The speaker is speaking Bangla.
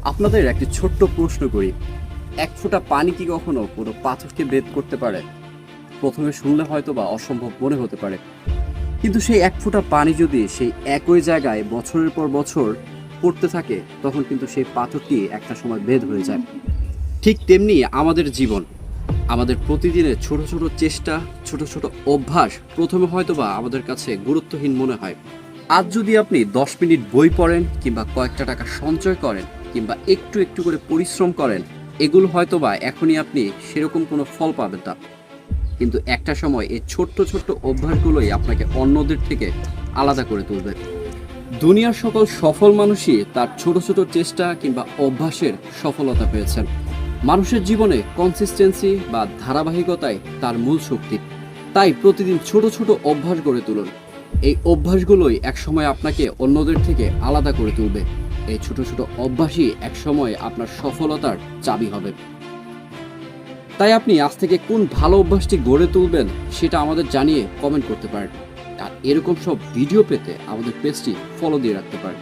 আপনাদের একটি ছোট্ট প্রশ্ন করি, এক ফোঁটা পানি কি কখনো কোনো পাথরকে ভেদ করতে পারে? প্রথমে শুনলে হয়তো বা অসম্ভব মনে হতে পারে, কিন্তু সেই এক ফোঁটা পানি যদি সেই একই জায়গায় বছরের পর বছর পড়তে থাকে, তখন কিন্তু সেই পাথরটি একটা সময় ভেদ হয়ে যায়। ঠিক তেমনি আমাদের জীবন, আমাদের প্রতিদিনের ছোট ছোট চেষ্টা, ছোট ছোট অভ্যাস প্রথমে হয়তো বা আমাদের কাছে গুরুত্বহীন মনে হয়। আজ যদি আপনি 10 মিনিট বই পড়েন, কিংবা কয়েকটা টাকা সঞ্চয় করেন, কিংবা একটু একটু করে পরিশ্রম করেন, এগুলো হয়তো বা এখনই আপনি সেরকম কোনো ফল পাবেন না, কিন্তু একটা সময় এই ছোট্ট ছোট্ট অভ্যাসগুলোই আপনাকে অন্যদের থেকে আলাদা করে তুলবে। দুনিয়ার সকল সফল মানুষই তার ছোট ছোট চেষ্টা কিংবা অভ্যাসের সফলতা পেয়েছেন। মানুষের জীবনে কনসিস্টেন্সি বা ধারাবাহিকতাই তার মূল শক্তি। তাই প্রতিদিন ছোট ছোট অভ্যাস গড়ে তুলুন। এই অভ্যাসগুলোই একসময় আপনাকে অন্যদের থেকে আলাদা করে তুলবে। এই ছোট ছোট অভ্যাসই একসময় আপনার সফলতার চাবি হবে। তাই আপনি আজ থেকে কোন ভালো অভ্যাসটি গড়ে তুলবেন সেটা আমাদের জানিয়ে কমেন্ট করতে পারেন। আর এরকম সব ভিডিও পেতে আমাদের পেজটি ফলো দিয়ে রাখতে পারেন।